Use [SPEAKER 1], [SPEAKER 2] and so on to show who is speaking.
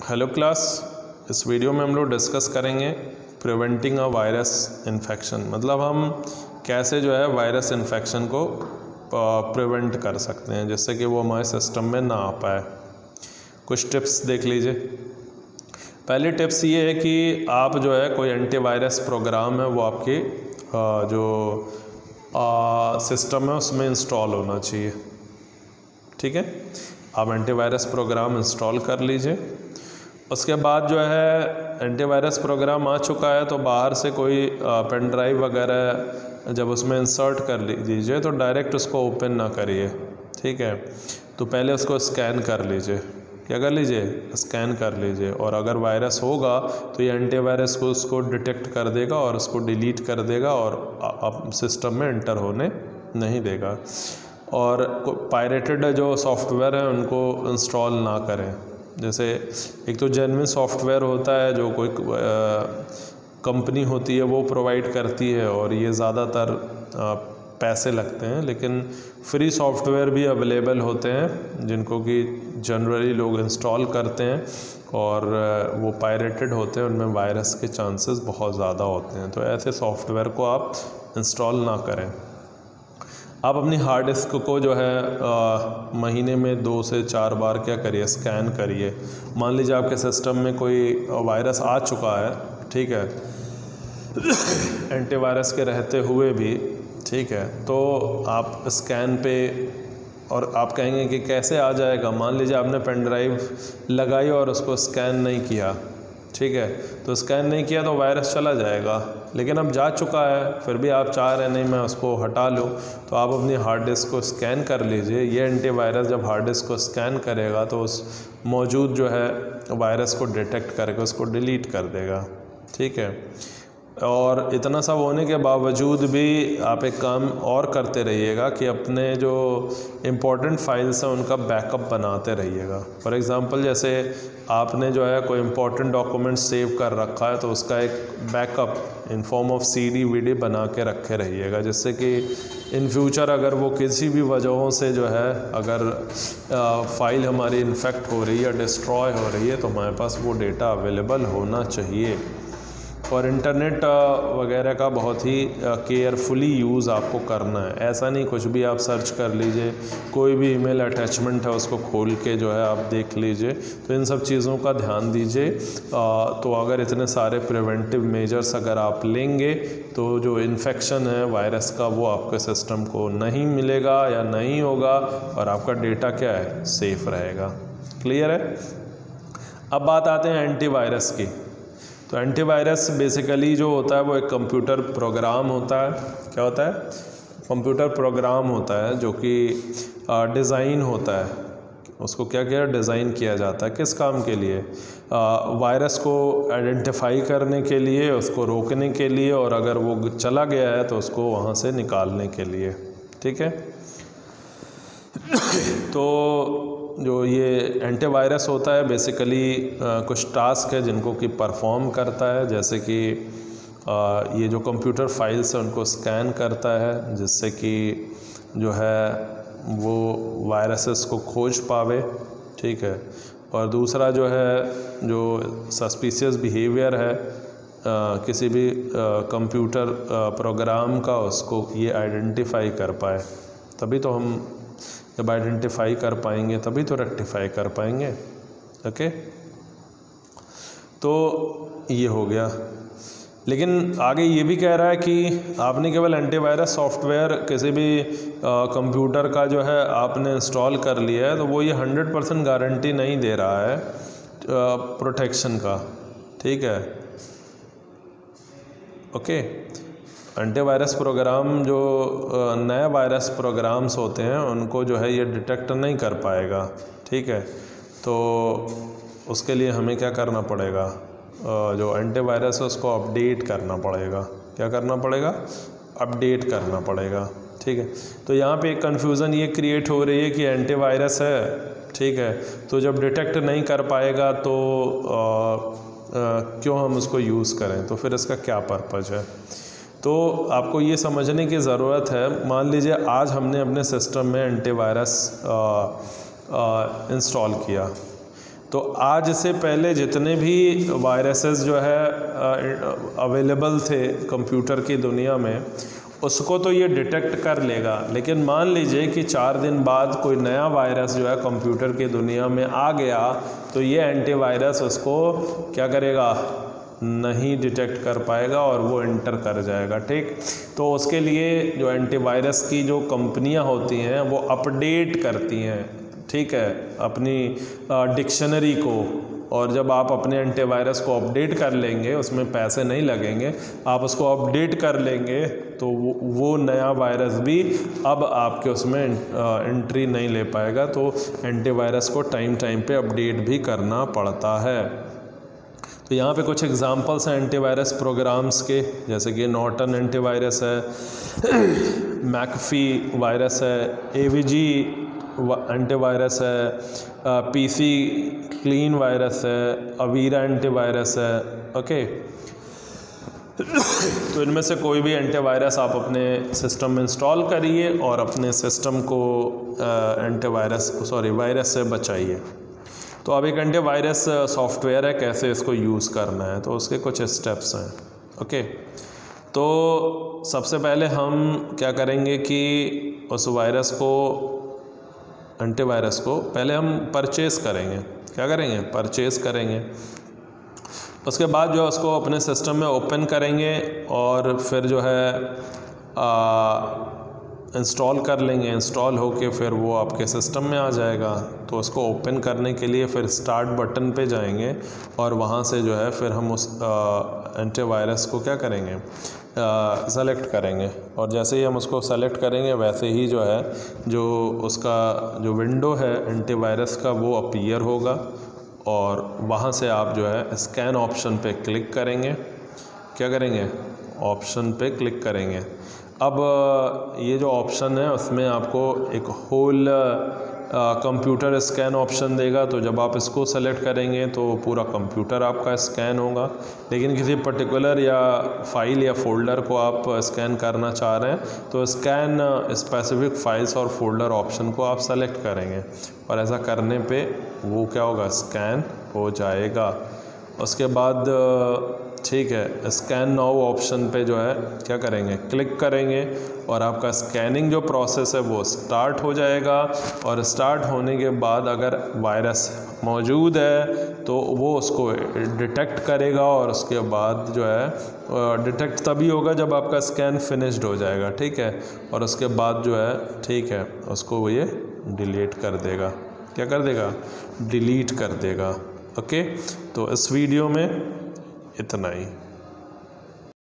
[SPEAKER 1] Hello class, इस video में हम लोग डिस्कस करेंगे प्रिवेंटिंग अ वायरस इन्फेक्शन। मतलब हम कैसे जो है वायरस इन्फेक्शन को प्रिवेंट कर सकते हैं जिससे कि वो हमारे सिस्टम में ना आ पाए। कुछ टिप्स देख लीजिए। पहली टिप्स ये है कि आप जो है कोई एंटीवायरस प्रोग्राम है वो आपके जो सिस्टम है उसमें इंस्टॉल होना चाहिए। ठीक है, आप एंटीवायरस प्रोग्राम इंस्टॉल कर लीजिए। उसके बाद जो है एंटीवायरस प्रोग्राम आ चुका है तो बाहर से कोई पेन ड्राइव वगैरह जब उसमें इंसर्ट कर लीजिए तो डायरेक्ट उसको ओपन ना करिए। ठीक है, तो पहले उसको स्कैन कर लीजिए। क्या कर लीजिए? स्कैन कर लीजिए। और अगर वायरस होगा तो ये एंटीवायरस को उसको डिटेक्ट कर देगा और उसको डिलीट कर देगा और सिस्टम में एंटर होने नहीं देगा। और पायरेटेड जो सॉफ्टवेयर है उनको इंस्टॉल ना करें। जैसे एक तो जेन्युइन सॉफ्टवेयर होता है जो कोई कंपनी होती है वो प्रोवाइड करती है और ये ज़्यादातर पैसे लगते हैं, लेकिन फ्री सॉफ्टवेयर भी अवेलेबल होते हैं जिनको कि जनरली लोग इंस्टॉल करते हैं और वो पायरेटेड होते हैं, उनमें वायरस के चांसेस बहुत ज़्यादा होते हैं। तो ऐसे सॉफ्टवेयर को आप इंस्टॉल ना करें। आप अपनी हार्ड डिस्क को जो है महीने में 2 से 4 बार क्या करिए, स्कैन करिए। मान लीजिए आपके सिस्टम में कोई वायरस आ चुका है, ठीक है, एंटीवायरस के रहते हुए भी, ठीक है, तो आप स्कैन पे, और आप कहेंगे कि कैसे आ जाएगा। मान लीजिए आपने पेन ड्राइव लगाई और उसको स्कैन नहीं किया, ठीक है, तो स्कैन नहीं किया तो वायरस चला जाएगा। लेकिन अब जा चुका है फिर भी आप चाह रहे नहीं मैं उसको हटा लूँ, तो आप अपनी हार्ड डिस्क को स्कैन कर लीजिए। ये एंटीवायरस जब हार्ड डिस्क को स्कैन करेगा तो उस मौजूद जो है वायरस को डिटेक्ट करके उसको डिलीट कर देगा। ठीक है, और इतना सब होने के बावजूद भी आप एक काम और करते रहिएगा कि अपने जो इम्पोर्टेंट फाइल्स हैं उनका बैकअप बनाते रहिएगा। फॉर एग्ज़ाम्पल जैसे आपने जो है कोई इम्पोर्टेंट डॉक्यूमेंट सेव कर रखा है तो उसका एक backup in form of CD/VD बना के रखे रहिएगा, जिससे कि इन फ्यूचर अगर वो किसी भी वजहों से जो है अगर फाइल हमारी इन्फेक्ट हो रही है, डिस्ट्रॉय हो रही है, तो हमारे पास वो डेटा अवेलेबल होना चाहिए। और इंटरनेट वगैरह का बहुत ही केयरफुली यूज़ आपको करना है। ऐसा नहीं कुछ भी आप सर्च कर लीजिए, कोई भी ईमेल अटैचमेंट है उसको खोल के जो है आप देख लीजिए। तो इन सब चीज़ों का ध्यान दीजिए। तो अगर इतने सारे प्रिवेंटिव मेजर्स अगर आप लेंगे तो जो इन्फेक्शन है वायरस का वो आपके सिस्टम को नहीं मिलेगा या नहीं होगा और आपका डेटा क्या है, सेफ रहेगा। क्लियर है? अब बात आते हैं एंटीवायरस की। तो एंटीवायरस बेसिकली जो होता है वो एक कंप्यूटर प्रोग्राम होता है। क्या होता है? कंप्यूटर प्रोग्राम होता है जो कि डिज़ाइन होता है। उसको क्या किया, डिज़ाइन किया जाता है किस काम के लिए? वायरस को आइडेंटिफाई करने के लिए, उसको रोकने के लिए, और अगर वो चला गया है तो उसको वहाँ से निकालने के लिए। ठीक है, तो जो ये एंटीवायरस होता है बेसिकली कुछ टास्क है जिनको कि परफॉर्म करता है। जैसे कि ये जो कंप्यूटर फाइल्स है उनको स्कैन करता है जिससे कि जो है वो वायरसेस को खोज पावे। ठीक है, और दूसरा जो है जो सस्पिशियस बिहेवियर है किसी भी कंप्यूटर प्रोग्राम का, उसको ये आइडेंटिफाई कर पाए। तभी तो हम जब आइडेंटिफाई कर पाएंगे तभी तो रेक्टिफाई कर पाएंगे। ओके, तो ये हो गया। लेकिन आगे ये भी कह रहा है कि आपने केवल एंटीवायरस सॉफ्टवेयर किसी भी कंप्यूटर का जो है आपने इंस्टॉल कर लिया है तो वो ये 100% गारंटी नहीं दे रहा है प्रोटेक्शन का। ठीक है, ओके, एंटीवायरस प्रोग्राम जो नए वायरस प्रोग्राम्स होते हैं उनको जो है ये डिटेक्ट नहीं कर पाएगा। ठीक है, तो उसके लिए हमें क्या करना पड़ेगा, जो एंटीवायरस है उसको अपडेट करना पड़ेगा। क्या करना पड़ेगा? अपडेट करना पड़ेगा। ठीक है, तो यहाँ पे एक कन्फ्यूज़न ये क्रिएट हो रही है कि एंटीवायरस है, ठीक है, तो जब डिटेक्ट नहीं कर पाएगा तो क्यों हम उसको यूज़ करें, तो फिर इसका क्या पर्पज़ है। तो आपको ये समझने की ज़रूरत है। मान लीजिए आज हमने अपने सिस्टम में एंटीवायरस इंस्टॉल किया, तो आज से पहले जितने भी वायरसेस जो है अवेलेबल थे कंप्यूटर की दुनिया में, उसको तो ये डिटेक्ट कर लेगा, लेकिन मान लीजिए कि 4 दिन बाद कोई नया वायरस जो है कंप्यूटर की दुनिया में आ गया, तो ये एंटीवायरस उसको क्या करेगा, नहीं डिटेक्ट कर पाएगा और वो एंटर कर जाएगा। ठीक, तो उसके लिए जो एंटीवायरस की जो कंपनियां होती हैं वो अपडेट करती हैं, ठीक है, अपनी डिक्शनरी को। और जब आप अपने एंटीवायरस को अपडेट कर लेंगे, उसमें पैसे नहीं लगेंगे, आप उसको अपडेट कर लेंगे, तो वो नया वायरस भी अब आपके उसमें एंट्री नहीं ले पाएगा। तो एंटीवायरस को टाइम टाइम पे अपडेट भी करना पड़ता है। तो यहाँ पे कुछ एग्जांपल्स हैं एंटीवायरस प्रोग्राम्स के, जैसे कि नॉर्टन एंटीवायरस है, मैकफी वायरस है, एवीजी एंटीवायरस है, पीसी क्लीन वायरस है, अवीरा एंटीवायरस है। ओके, तो इनमें से कोई भी एंटीवायरस आप अपने सिस्टम में इंस्टॉल करिए और अपने सिस्टम को वायरस से बचाइए। तो अब एक एंटीवायरस सॉफ्टवेयर है, कैसे इसको यूज़ करना है, तो उसके कुछ स्टेप्स हैं। ओके, तो सबसे पहले हम क्या करेंगे कि उस वायरस को, एंटीवायरस को पहले हम परचेस करेंगे। क्या करेंगे, परचेस करेंगे। उसके बाद जो है उसको अपने सिस्टम में ओपन करेंगे और फिर जो है इंस्टॉल कर लेंगे। इंस्टॉल होके फिर वो आपके सिस्टम में आ जाएगा। तो उसको ओपन करने के लिए फिर स्टार्ट बटन पे जाएंगे और वहाँ से जो है फिर हम उस एंटीवायरस को क्या करेंगे, सेलेक्ट करेंगे। और जैसे ही हम उसको सेलेक्ट करेंगे वैसे ही जो है जो उसका जो विंडो है एंटीवायरस का वो अपीयर होगा और वहाँ से आप जो है स्कैन ऑप्शन पे क्लिक करेंगे। क्या करेंगे, ऑप्शन पे क्लिक करेंगे। अब ये जो ऑप्शन है उसमें आपको एक होल कंप्यूटर स्कैन ऑप्शन देगा। तो जब आप इसको सेलेक्ट करेंगे तो पूरा कंप्यूटर आपका स्कैन होगा, लेकिन किसी पर्टिकुलर या फाइल या फोल्डर को आप स्कैन करना चाह रहे हैं तो स्कैन स्पेसिफिक फाइल्स और फोल्डर ऑप्शन को आप सेलेक्ट करेंगे और ऐसा करने पे वो क्या होगा, स्कैन हो जाएगा। उसके बाद ठीक है, स्कैन नाउ ऑप्शन पे जो है क्या करेंगे, क्लिक करेंगे और आपका स्कैनिंग जो प्रोसेस है वो स्टार्ट हो जाएगा। और स्टार्ट होने के बाद अगर वायरस मौजूद है तो वो उसको डिटेक्ट करेगा और उसके बाद जो है डिटेक्ट तभी होगा जब आपका स्कैन फिनिश्ड हो जाएगा। ठीक है, और उसके बाद जो है ठीक है उसको ये डिलीट कर देगा। क्या कर देगा, डिलीट कर देगा। ओके, तो इस वीडियो में इतना ही।